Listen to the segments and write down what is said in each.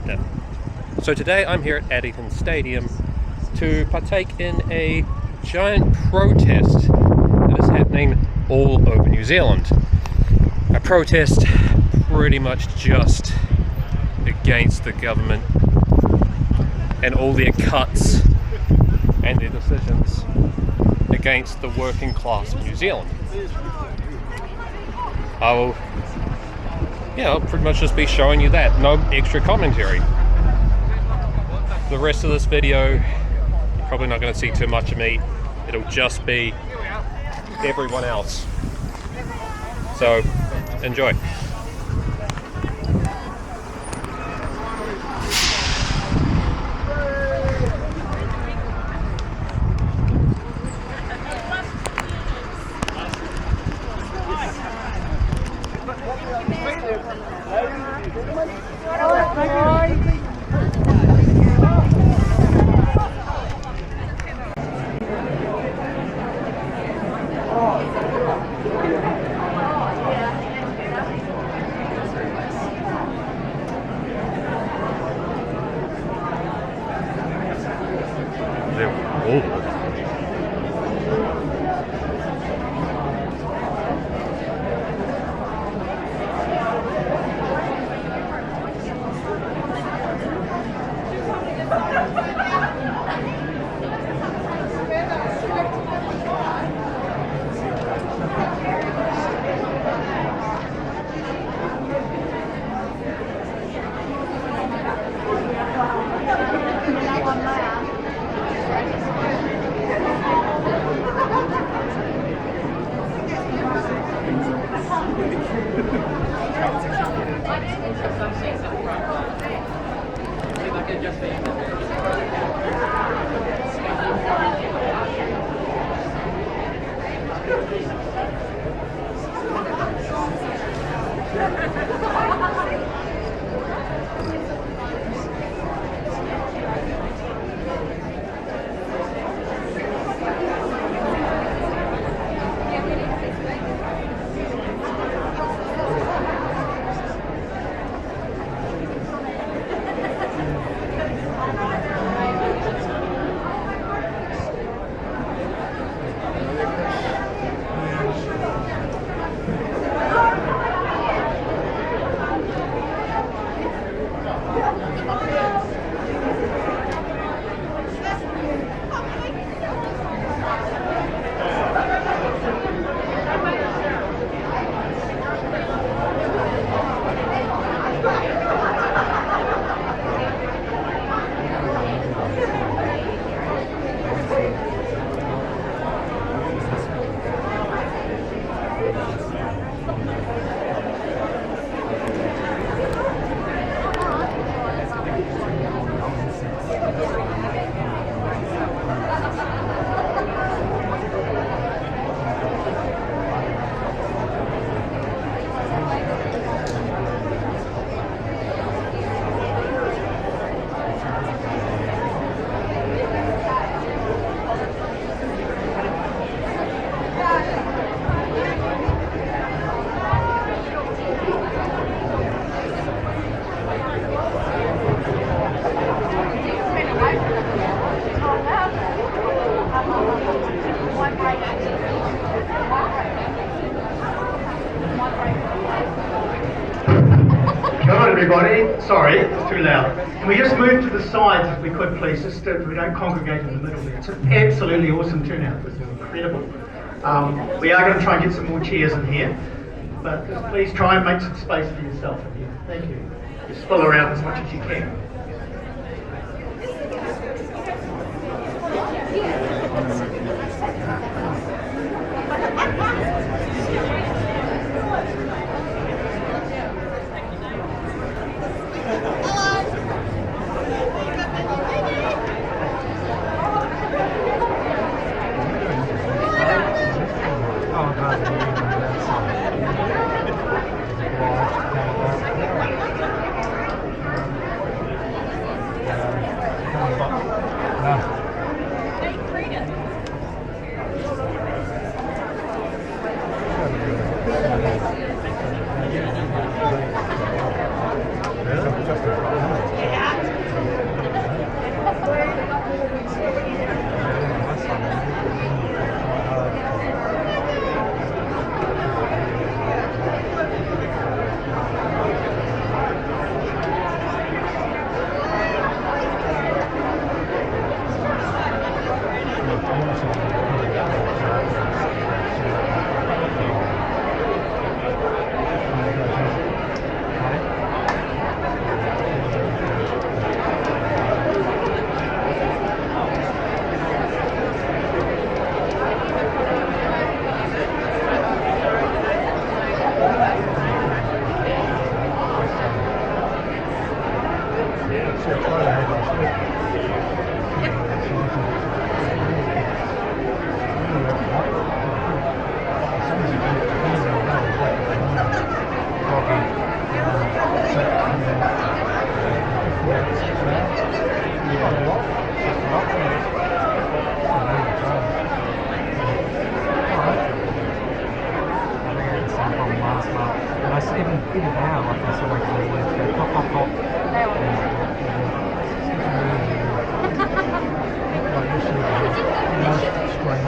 Addington. So today I'm here at Addington Stadium to partake in a giant protest that is happening all over New Zealand. A protest pretty much just against the government and all their cuts and their decisions against the working class of New Zealand. I'll pretty much just be showing you that, no extra commentary. The rest of this video, you're probably not going to see too much of me. It'll just be everyone else. So, enjoy. Everybody, sorry, it's too loud. Can we just move to the sides if we could, please, just so we don't congregate in the middle there. It's an absolutely awesome turnout. This is incredible. We are going to try and get some more chairs in here, but just please try and make some space for yourself in here. Thank you. Just spill around as much as you can. Even now, like I saw my kids go pop, pop, pop. Like this year, most strange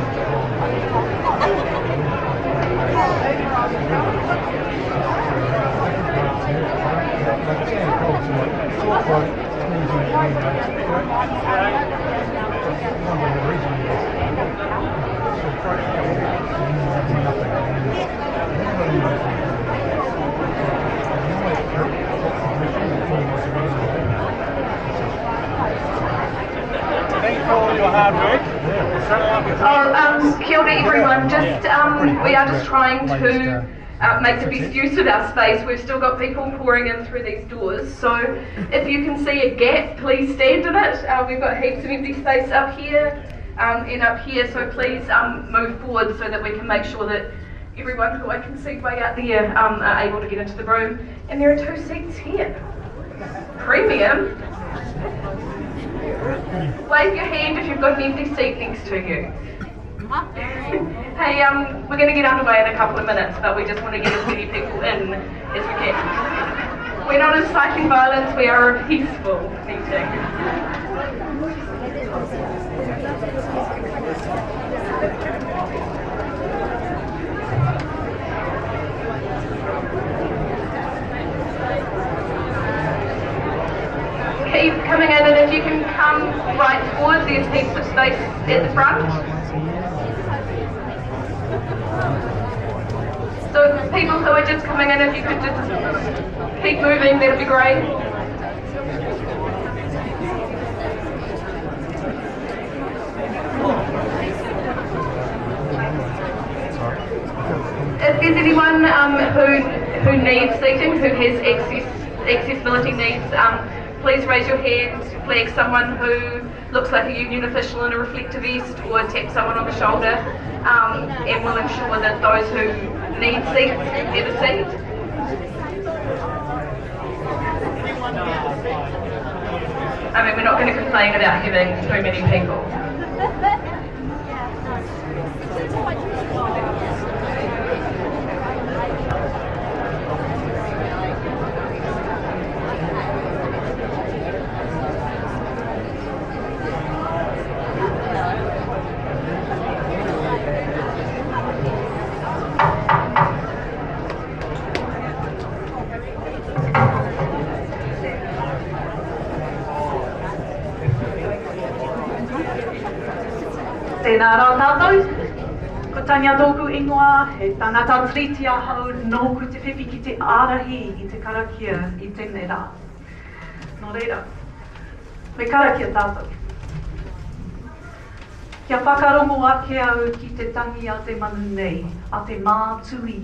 Thank you for all your hard work. Kia ora everyone, we are just trying to make the best use of our space. We've still got people pouring in through these doors, so if you can see a gap, please stand in it. We've got heaps of empty space up here and up here, so please move forward so that we can make sure that everyone who I can see way out there are able to get into the room. And there are 2 seats here. Premium. Wave your hand if you've got an empty seat next to you. Hey, we're going to get underway in a couple of minutes, but we just want to get as many people in as we can. We're not inciting violence, we are a peaceful meeting. Keep coming in, and if you can come right forward, there's heaps of space at the front. So people who are just coming in, if you could just keep moving, that would be great. If there's anyone who needs seating, who has accessibility needs, please raise your hand, flag someone who looks like a union official in a reflective vest, or tap someone on the shoulder, and we'll ensure that those who need seats get a seat. I mean, we're not going to complain about having too many people. Tēnā rā tātou, ko tania tōku ingoa, he tangata triti ahau nōku te whiwhi ki te ārahi I te karakia I tēnei rā. Nō reira, me karakia tātou. Kia whakarongo ake au ki te tangi a te manu nei, a te mā tui.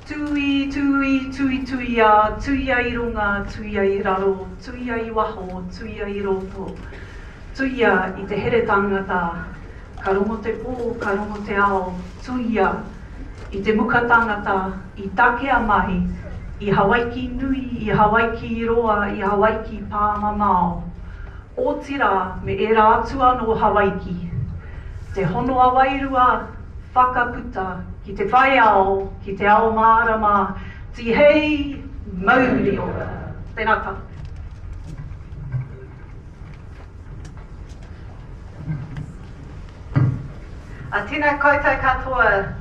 Tui, tui, tui, tui a, tui a I runga, tui a I raro, tui a I waho, tui a I roto. Tui a I te here tangata, ka rongo te pō, ka rongo te ao, tuia, I te muka tangata, I takea mai, I Hawaiki nui, I Hawaiki roa, I Hawaiki pāmamao. O tira me e rā atua no Hawaiki. Te hono a wairua, whakaputa, ki te whai ao, ki te ao mārama, ti hei mauri ora. Tēnā tātou. Tēnā koutou katoa,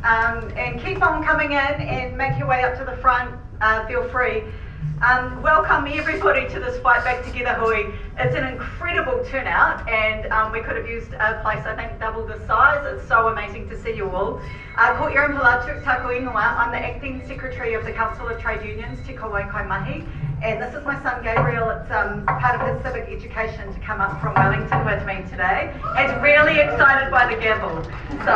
and keep on coming in and make your way up to the front, feel free. Welcome everybody to this Fight Back Together hui. It's an incredible turnout, and we could have used a place I think double the size. It's so amazing to see you all. Ko Iran Palatu Taku Ingoa, I'm the Acting Secretary of the Council of Trade Unions, Te Kowai Kaimahi, and this is my son Gabriel. It's part of his civic education to come up from Wellington with me today. He's really excited by the gavel. So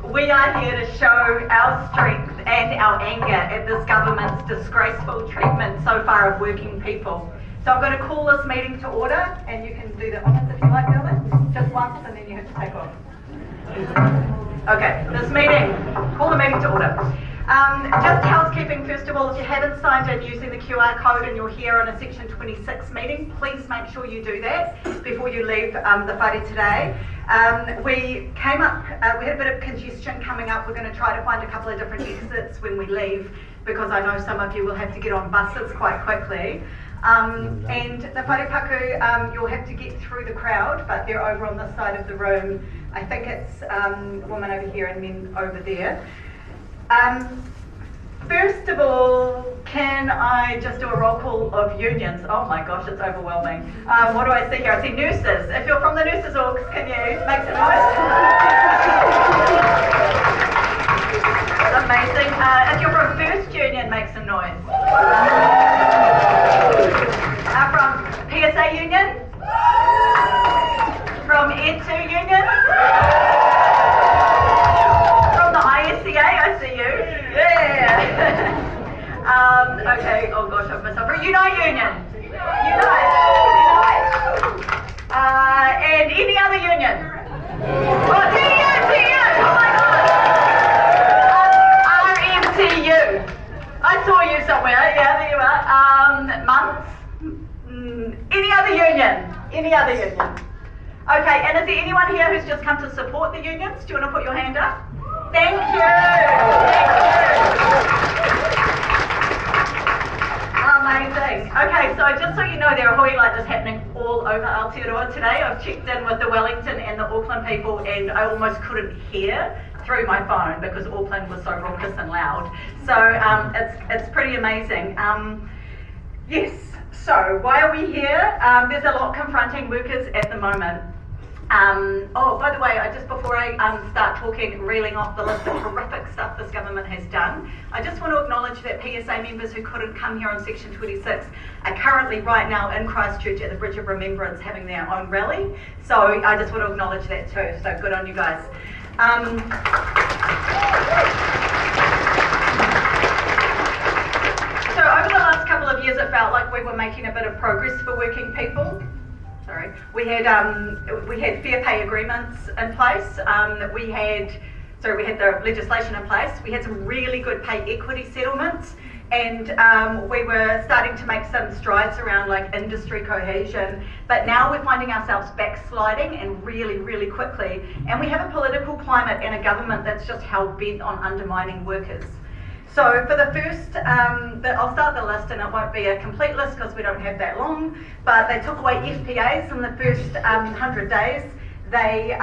we are here to show our strength and our anger at this government's disgraceful treatment so far of working people. So I'm going to call this meeting to order, and you can do the honours if you like, Dylan. Just once, and then you have to take off. Okay, call the meeting to order. Just housekeeping first of all, if you haven't signed in using the QR code and you're here on a Section 26 meeting, please make sure you do that before you leave the whare today. We had a bit of congestion coming up. We're going to try to find a couple of different exits when we leave, because I know some of you will have to get on buses quite quickly. And the wharepaku, you'll have to get through the crowd, but they're over on this side of the room. I think it's a woman over here and men over there. First of all, can I just do a roll call of unions? Oh my gosh, it's overwhelming. What do I see here? I see nurses. If you're from the nurses orgs, can you make some noise? Amazing. If you're from First Union, make some noise. From PSA Union? From Ed2 Union? From the ISCA, I see you. Yeah. Okay, oh gosh, I've missed up. Unite Union. Unite. And any other union? Oh, TU, oh my god. RMTU. I saw you somewhere, yeah, there you are. Months. Any other union? Any other union? Okay, and is there anyone here who's just come to support the unions? Do you want to put your hand up? Thank you. Amazing. Okay, so just so you know, there are hui like this happening all over Aotearoa today. I've checked in with the Wellington and the Auckland people, and I almost couldn't hear through my phone because Auckland was so raucous and loud. So it's pretty amazing. Yes. So why are we here? There's a lot confronting workers at the moment. Oh, by the way, before I start talking, reeling off the list of horrific stuff this government has done, I just want to acknowledge that PSA members who couldn't come here on Section 26 are currently right now in Christchurch at the Bridge of Remembrance having their own rally. So I just want to acknowledge that too. So good on you guys. So over the last couple of years, it felt like we were making a bit of progress for working people. Sorry, we had fair pay agreements in place. We had the legislation in place. We had some really good pay equity settlements, and we were starting to make some strides around like industry cohesion. But now we're finding ourselves backsliding, and really, really quickly. And we have a political climate and a government that's just hell bent on undermining workers. So for the first, I'll start the list, and it won't be a complete list because we don't have that long, but they took away FPAs in the first 100 days. They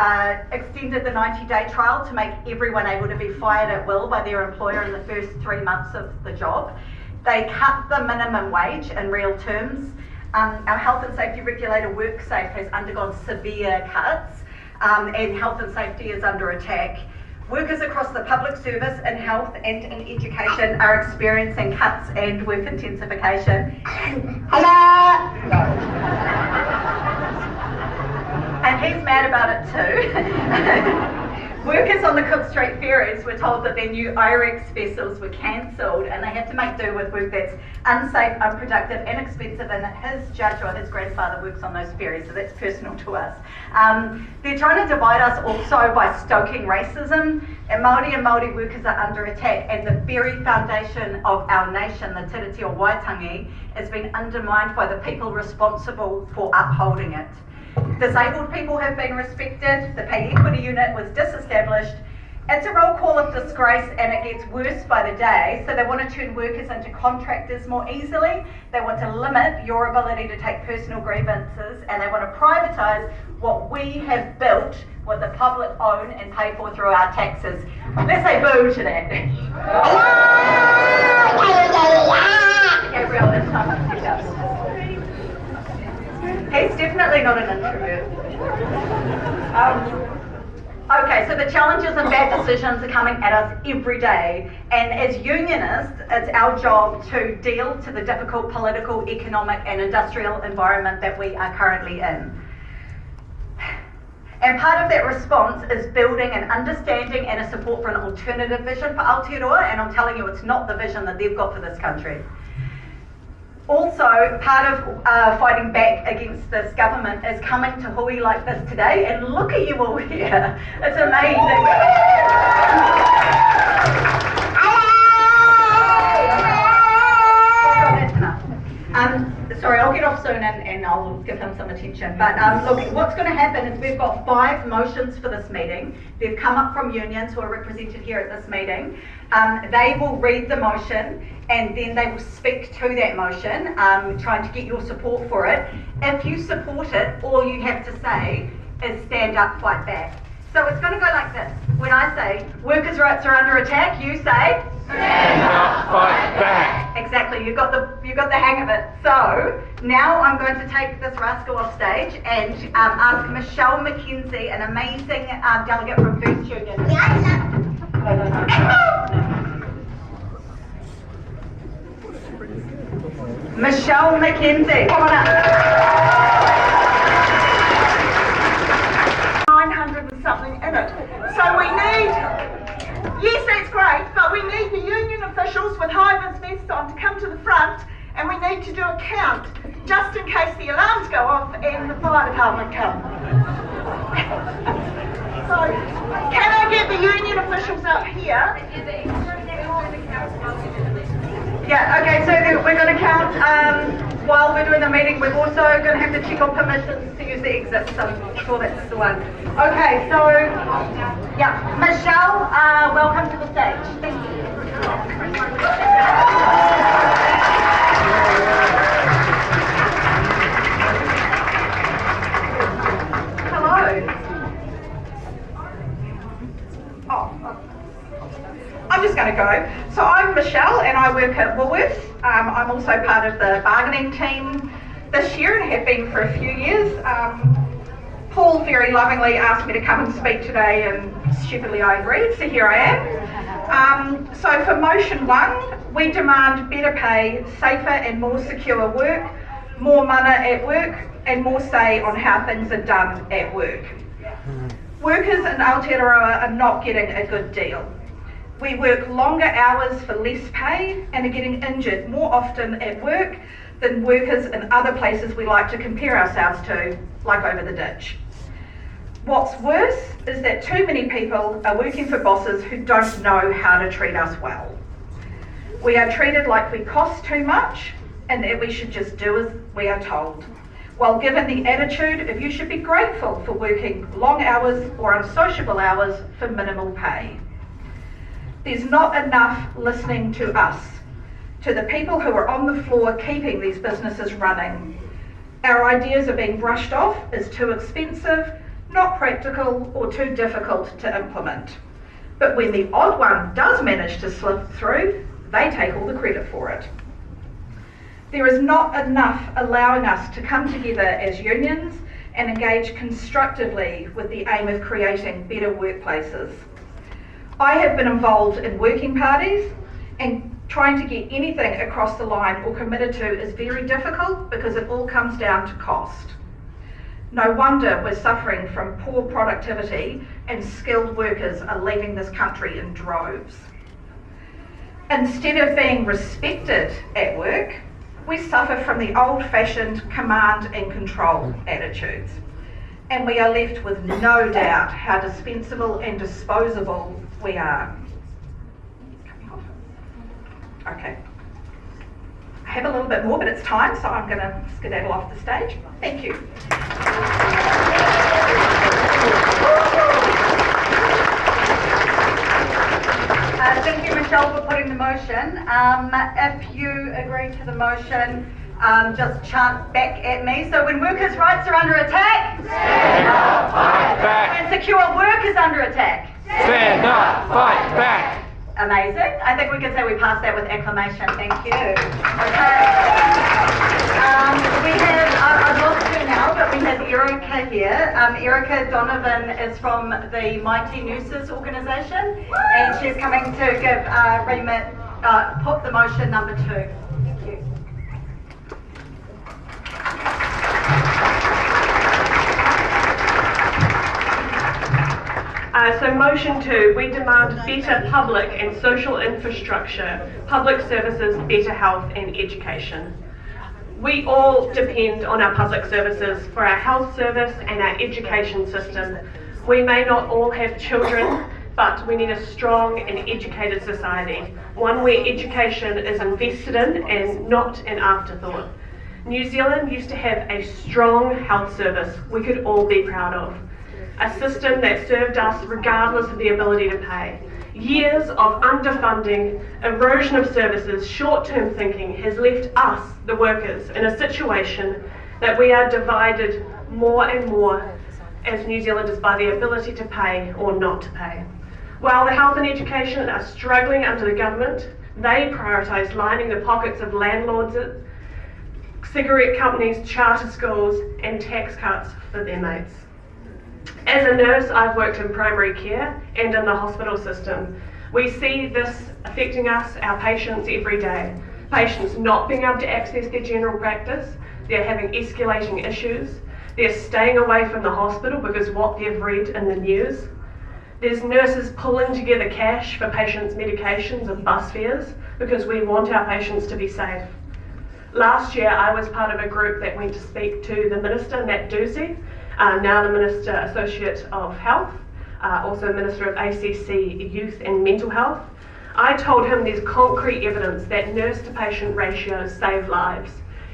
extended the 90-day trial to make everyone able to be fired at will by their employer in the first 3 months of the job. They cut the minimum wage in real terms. Our health and safety regulator WorkSafe has undergone severe cuts, and health and safety is under attack. Workers across the public service, in health and in education are experiencing cuts and work intensification. Hello! No. And he's mad about it too. Workers on the Cook Street ferries were told that their new IREX vessels were cancelled and they have to make do with work that's unsafe, unproductive and expensive, and his judge or his grandfather works on those ferries, so that's personal to us. They're trying to divide us also by stoking racism, and Māori workers are under attack, and the very foundation of our nation, the Tiriti o Waitangi, has been undermined by the people responsible for upholding it. Disabled people have been respected, the pay equity unit was disestablished. It's a roll call of disgrace, and it gets worse by the day, so they want to turn workers into contractors more easily. They want to limit your ability to take personal grievances, and they want to privatise what we have built, what the public own and pay for through our taxes. Let's say boo to that. Gabriel, it's time to get up. He's definitely not an introvert. Okay, so the challenges and bad decisions are coming at us every day, and as unionists, it's our job to deal to the difficult political, economic and industrial environment that we are currently in. And part of that response is building an understanding and a support for an alternative vision for Aotearoa, and I'm telling you, it's not the vision that they've got for this country. Also, part of fighting back against this government is coming to hui like this today, and look at you all here. It's amazing. Sorry, I'll get off soon and I'll give him some attention. But look, what's going to happen is we've got 5 motions for this meeting. They've come up from unions who are represented here at this meeting. They will read the motion and then they will speak to that motion, trying to get your support for it. If you support it, all you have to say is stand up, fight back. So it's going to go like this. When I say workers' rights are under attack, you say stand up, fight back. Exactly. You got the hang of it. So now I'm going to take this rascal off stage and ask Michelle McKenzie, an amazing delegate from First Union. Michelle McKenzie, come on up. 900 and something in it. So we need, yes, that's great, but we need the union officials with high-vis vests on to come to the front, and we need to do a count, just in case the alarms go off and the fire department come. So, can I get the union officials up here? Yeah, okay, so we're going to count while we're doing the meeting. We're also going to have to check on permissions to use the exit, so I'm sure that's the one. Okay, so, yeah, Michelle, welcome to the stage. Thank you. Hello. I'm just going to go. So I'm Michelle and I work at Woolworths. I'm also part of the bargaining team this year and have been for a few years. Paul very lovingly asked me to come and speak today and stupidly I agreed, so here I am. So for motion 1, we demand better pay, safer and more secure work, more mana at work and more say on how things are done at work. Workers in Aotearoa are not getting a good deal. We work longer hours for less pay and are getting injured more often at work than workers in other places we like to compare ourselves to, like over the ditch. What's worse is that too many people are working for bosses who don't know how to treat us well. We are treated like we cost too much and that we should just do as we are told, while given the attitude of you should be grateful for working long hours or unsociable hours for minimal pay. There's not enough listening to us, to the people who are on the floor keeping these businesses running. Our ideas are being brushed off as too expensive, not practical, or too difficult to implement. But when the odd one does manage to slip through, they take all the credit for it. There is not enough allowing us to come together as unions and engage constructively with the aim of creating better workplaces. I have been involved in working parties, and trying to get anything across the line or committed to is very difficult because it all comes down to cost. No wonder we're suffering from poor productivity and skilled workers are leaving this country in droves. Instead of being respected at work, we suffer from the old-fashioned command and control attitudes. And we are left with no doubt how dispensable and disposable we are. Okay. I have a little bit more, but it's time, so I'm going to skedaddle off the stage. Thank you. Thank you, Michelle, for putting the motion. If you agree to the motion, just chant back at me. So when workers' rights are under attack, Stand up, fight back. when secure work is under attack, Stand up, fight back. amazing. I think we can say we passed that with acclamation. Thank you. Okay. We have, I've lost her now, but we have Erica here. Erica Donovan is from the Mighty Nurses organisation, and she's coming to give remit, put the motion number 2. Thank you. So motion 2, we demand better public and social infrastructure, public services, better health and education. We all depend on our public services for our health service and our education system. We may not all have children, but we need a strong and educated society, one where education is invested in and not an afterthought. New Zealand used to have a strong health service we could all be proud of. A system that served us regardless of the ability to pay. Years of underfunding, erosion of services, short-term thinking has left us, the workers, in a situation that we are divided more and more as New Zealanders by the ability to pay or not to pay. While the health and education are struggling under the government, they prioritise lining the pockets of landlords, cigarette companies, charter schools and tax cuts for their mates. As a nurse, I've worked in primary care and in the hospital system. We see this affecting us, our patients, every day. Patients not being able to access their general practice, they're having escalating issues, they're staying away from the hospital because what they've read in the news. There's nurses pulling together cash for patients' medications and bus fares because we want our patients to be safe. Last year, I was part of a group that went to speak to the Minister, Matt Ducey, now the Minister Associate of Health, also Minister of ACC, Youth and Mental Health. I told him there's concrete evidence that nurse-to-patient ratios save lives,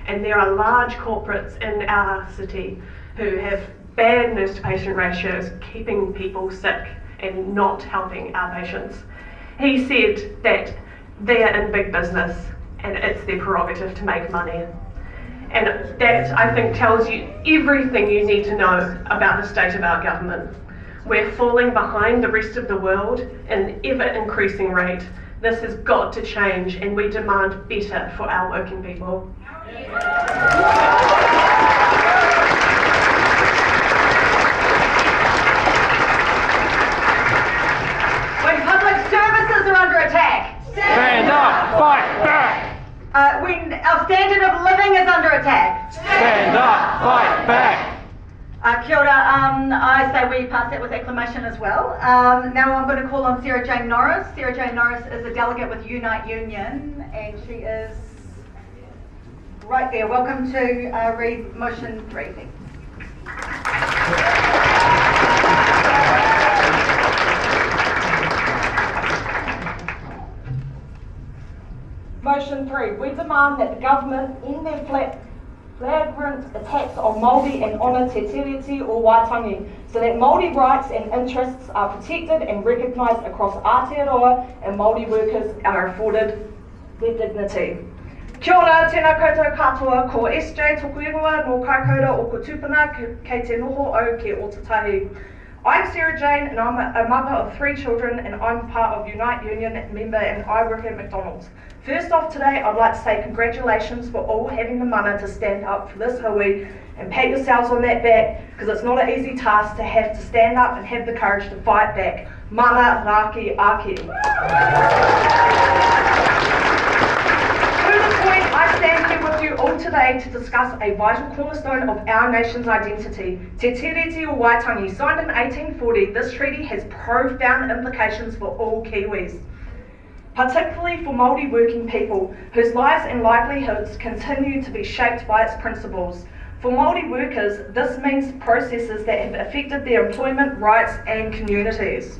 and there are large corporates in our city who have bad nurse-to-patient ratios, keeping people sick and not helping our patients. He said that they're in big business and it's their prerogative to make money. And that, I think, tells you everything you need to know about the state of our government. We're falling behind the rest of the world at an ever-increasing rate. This has got to change, and we demand better for our working people. When public services are under attack. Stand up, fight back. When our standard of living is under attack. Stand up, fight back. Kia ora, I say we pass that with acclamation as well. Now I'm going to call on Sarah Jane Norris. Sarah Jane Norris is a delegate with Unite Union, and she is right there. Welcome to read motion 3. Motion 3. We demand that the government end their flagrant attacks on Māori and honour Te Tiriti o Waitangi so that Māori rights and interests are protected and recognised across Aotearoa and Māori workers are afforded their dignity. Kia ora, tēnā koutou katoa, ko SJ toku ingoa no kaikoura o ko tūpuna kei te noho au ke o tatahi. I'm Sarah Jane and I'm a mother of 3 children and I'm part of Unite Union member and I work at McDonald's. First off today, I'd like to say congratulations for all having the mana to stand up for this hui and pat yourselves on that back because it's not an easy task to have to stand up and have the courage to fight back. Mana raki aki. To this point, I stand here with you all today to discuss a vital cornerstone of our nation's identity. Te Tiriti o Waitangi, signed in 1840, this treaty has profound implications for all Kiwis, particularly for Māori working people whose lives and livelihoods continue to be shaped by its principles. For Māori workers, this means processes that have affected their employment, rights and communities.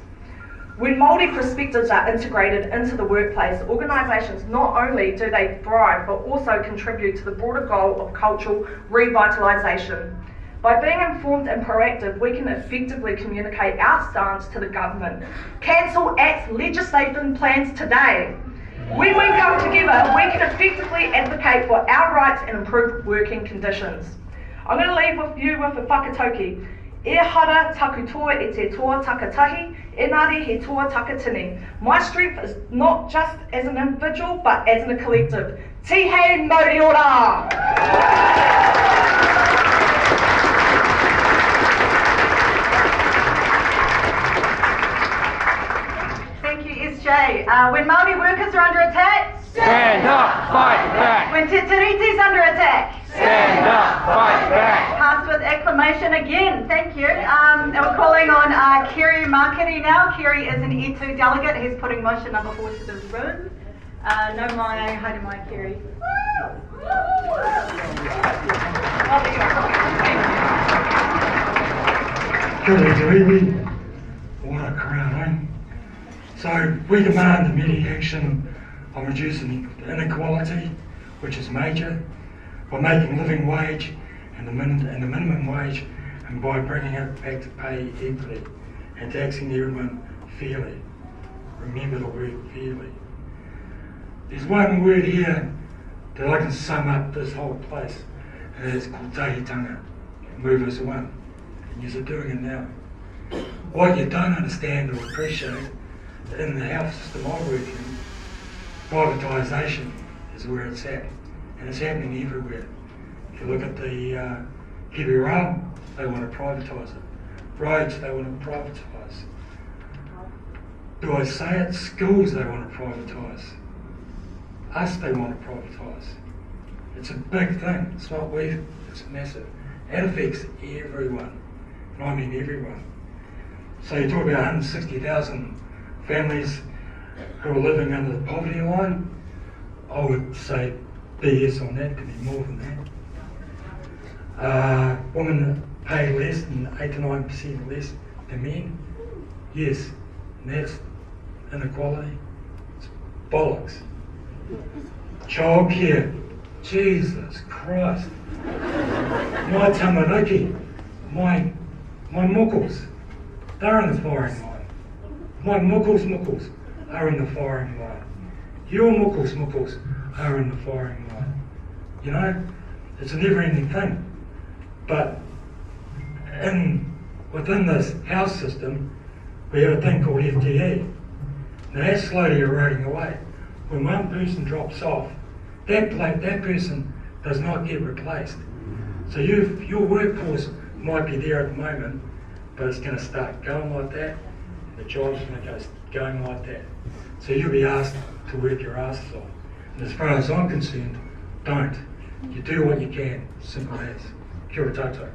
When Māori perspectives are integrated into the workplace, organisations not only do they thrive but also contribute to the broader goal of cultural revitalisation. By being informed and proactive, we can effectively communicate our stance to the government. Cancel Act's legislative plans today. When we come together, we can effectively advocate for our rights and improve working conditions. I'm going to leave with you with a whakatauki. E hara taku toa e te toa takatahi, enari he toa takatini. My strength is not just as an individual, but as a collective. Tihei mauri ora! Thank you, SJ. When Māori workers are under attack, Stand up, fight back. when Te Tiriti's under attack, Stand up, fight back. passed with acclamation again, thank you. And we're calling on Kerry Marketing now. Kerry is an E2 delegate. He's putting motion number 4 to the room. No mai, haere mai, Kerry. Kia ora te iwi, what a crowd, eh? So we demand immediate action on reducing inequality, which is major, by making living wage and the minimum wage, and by bringing it back to pay equally and taxing everyone fairly. Remember the word fairly. There's one word here that I can sum up this whole place, and it's called tahitanga, move as one. And you're doing it now. What you don't understand or appreciate, in the health system I work in, privatisation is where it's at, and it's happening everywhere. If you look at the heavy rail, they want to privatise it. Roads, they want to privatise. Do I say it? Schools, they want to privatise. Us, they want to privatise. It's a big thing. It's not we, it's massive. It affects everyone, and I mean everyone. So you talk about 160,000 families who are living under the poverty line. I would say BS on that, could be more than that. Women pay less than 8 to 9% less than men. Yes, and that's inequality. It's bollocks. Childcare, Jesus Christ. My tamariki, my muckles, they're in the firing line. My muckles are in the firing line. Your muckles are in the firing line. You know, it's a never-ending thing. But within this house system, we have a thing called FTE. Now that's slowly eroding away. When one person drops off, that person does not get replaced. So your workforce might be there at the moment, but it's going to start going like that, and the job's going to go going like that. So you'll be asked to work your asses off. And as far as I'm concerned, don't. You do what you can, simple as. Kia ora tātou.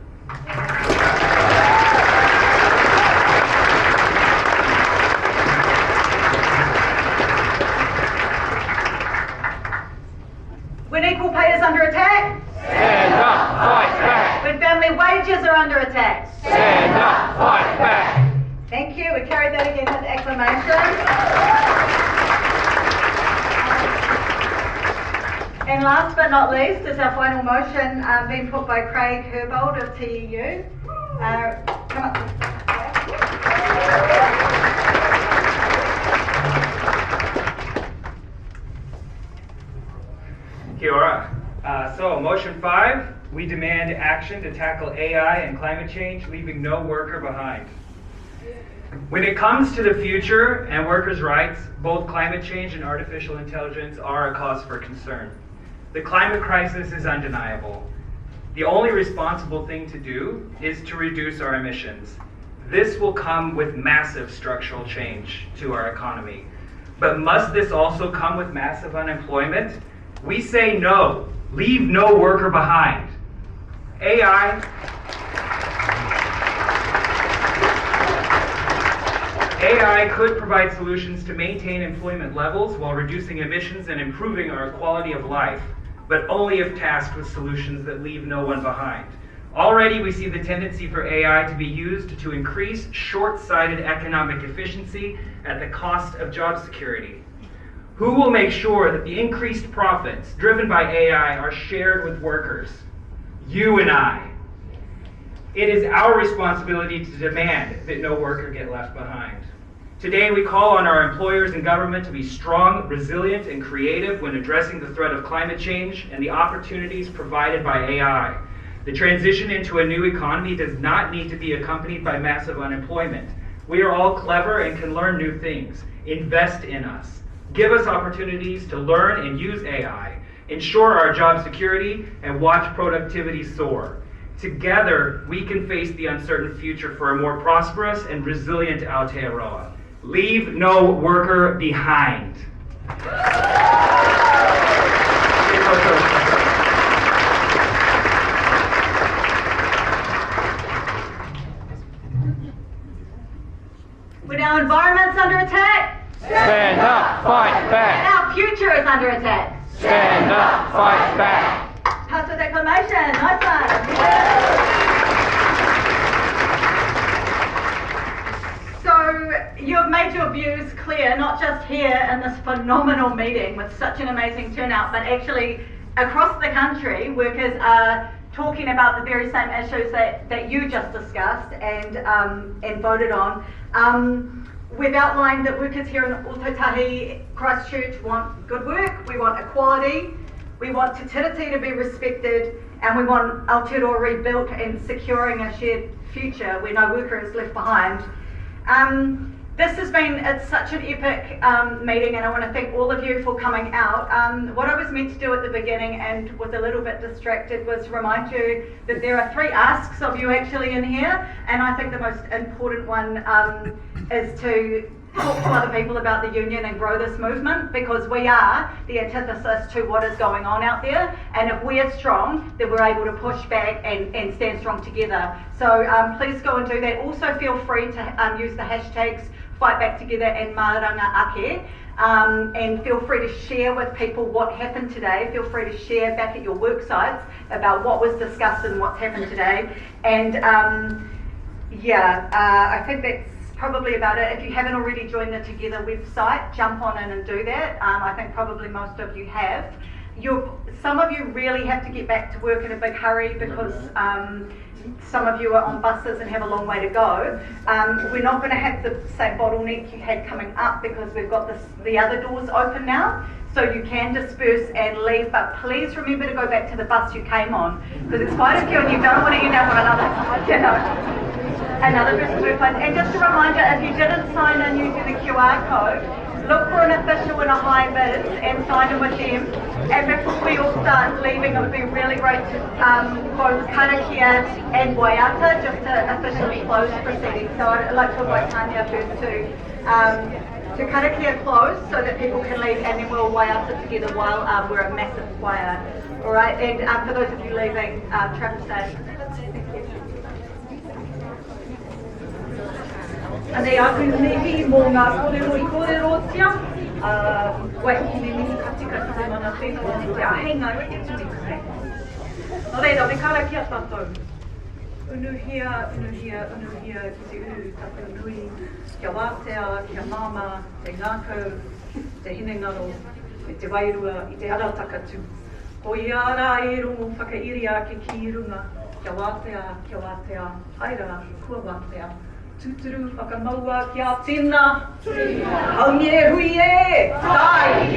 When equal pay is under attack, Stand up, fight back. when family wages are under attack. Stand up, fight back. Thank you. We carried that again with acclamation. And last but not least is our final motion being put by Craig Herbold of TEU. Come up. Kia ora. So, motion 5, we demand action to tackle AI and climate change, leaving no worker behind. When it comes to the future and workers' rights, both climate change and artificial intelligence are a cause for concern. The climate crisis is undeniable. The only responsible thing to do is to reduce our emissions. This will come with massive structural change to our economy. But must this also come with massive unemployment? We say no. Leave no worker behind. AI could provide solutions to maintain employment levels while reducing emissions and improving our quality of life, but only if tasked with solutions that leave no one behind. Already we see the tendency for AI to be used to increase short-sighted economic efficiency at the cost of job security. Who will make sure that the increased profits driven by AI are shared with workers? You and I. It is our responsibility to demand that no worker get left behind. Today we call on our employers and government to be strong, resilient, and creative when addressing the threat of climate change and the opportunities provided by AI. The transition into a new economy does not need to be accompanied by massive unemployment. We are all clever and can learn new things. Invest in us. Give us opportunities to learn and use AI. Ensure our job security and watch productivity soar. Together, we can face the uncertain future for a more prosperous and resilient Aotearoa. Leave no worker behind. future is under attack. Stand up, fight back. Pass with acclamation. Nice one. So you've made your views clear, not just here in this phenomenal meeting with such an amazing turnout, but actually across the country, workers are talking about the very same issues that you just discussed and voted on. We've outlined that workers here in Ōtautahi, Christchurch want good work, we want equality, we want Te Tiriti to be respected, and we want Aotearoa rebuilt and securing a shared future where no worker is left behind. It's such an epic meeting, and I want to thank all of you for coming out. What I was meant to do at the beginning and was a little bit distracted was remind you that there are 3 asks of you actually in here, and I think the most important one is to talk to other people about the union and grow this movement, because we are the antithesis to what is going on out there, and if we're strong, then we're able to push back and stand strong together. So please go and do that. Also feel free to use the hashtags Fight Back Together and Maranga Ake, and feel free to share with people what happened today. Feel free to share back at your work sites about what was discussed and what's happened today. And I think that's probably about it. If you haven't already joined the Together website, jump on in and do that. I think probably most of you have. Some of you really have to get back to work in a big hurry because some of you are on buses and have a long way to go. We're not going to have the same bottleneck you had coming up because we've got the other doors open now. So you can disperse and leave, but please remember to go back to the bus you came on, because it's quite a queue and you don't want to end up with another person's workplace. And just a reminder, if you didn't sign in using the QR code, look for an official in a high vis and sign in with them. And before we all start leaving, it would be really great to both Karakia and Waiata just to officially close proceedings. So I'd like to invite Tanya first to Karakia close so that people can leave, and then we'll Waiata together while we're a massive choir. All right, and for those of you leaving, travel safe. Anei aku nehi mō ngā kōrero I kōrerotia, wai ki me mihi katika ki te mana whenua ni te ahenga ki te tui kare. Nō reira, me karakia tātou. Unuhia ki te tapu nui, kia wātea, kia māma, te ngākau, te hinengaro, me te wairua I te ara takatu. Ko I ara e rongo whakairi ake ki I runga, kia wātea, haira, kua wātea. Tuturu whakamaua kia tēnā, haungi e hui e, tai e!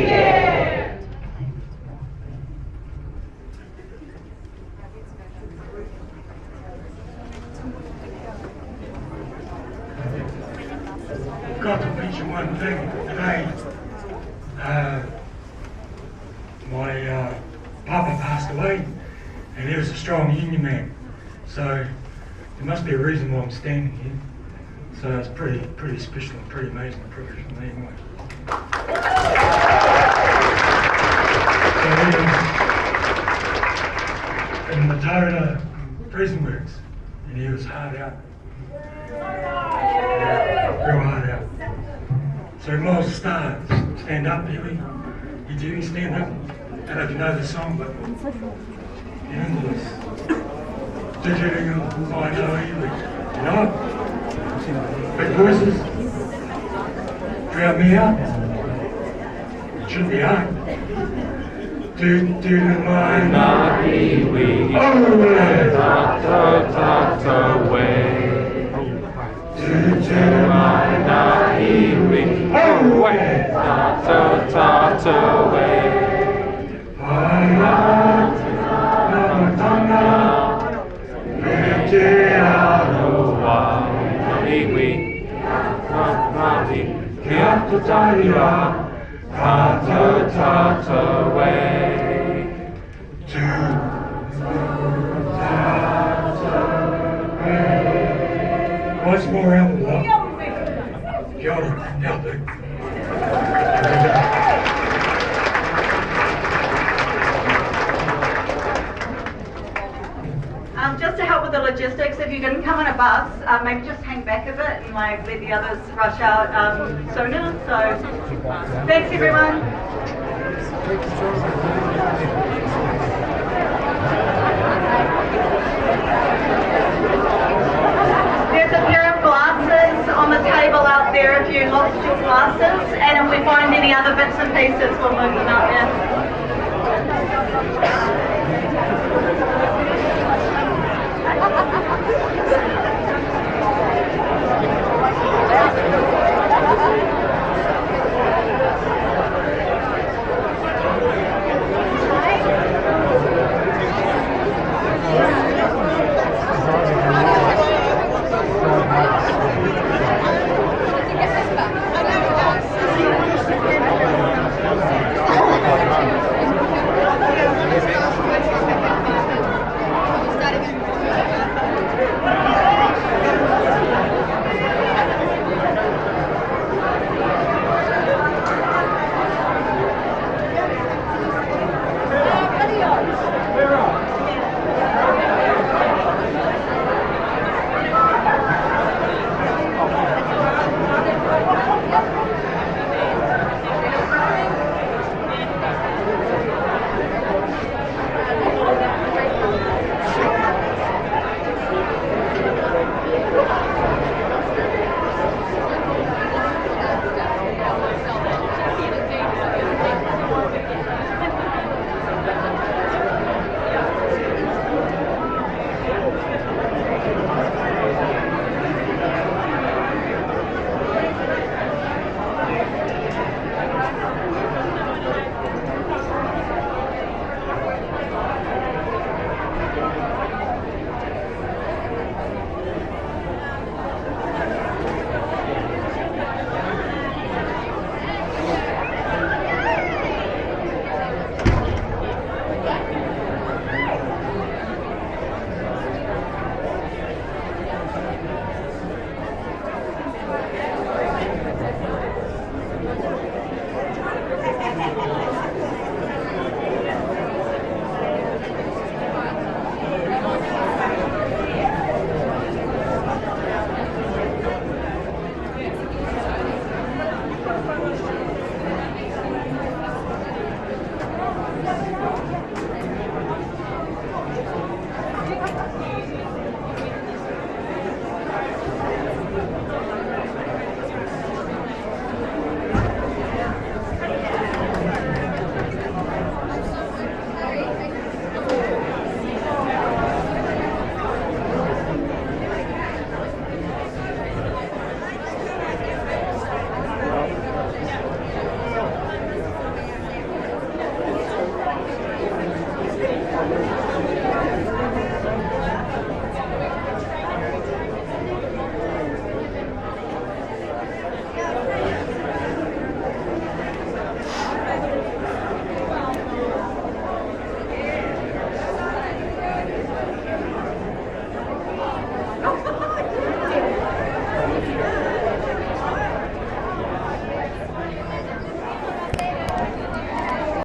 Got to mention one thing today. My papa passed away, and he was a strong union man. So there must be a reason why I'm standing here. So it's pretty special and pretty amazing privilege for me anyway. So he was in Mataura prison works, and he was hard out. Yeah, real hard out. So he might as well stand up, Billy. You do, you stand up. I don't know if you know the song, but get into this. You know? Big voices. Drown me out. It shouldn't be hard. Do my nahi we. Tato way. Do my nahi we. Tato way. Kia tutaira, tato way. Once more round the block. Kia ora, help it. Just to help with the logistics, if you didn't come on a bus, maybe just hang back a bit and let the others rush out sooner. So, thanks everyone. There's a pair of glasses on the table out there if you lost your glasses, and if we find any other bits and pieces, we'll move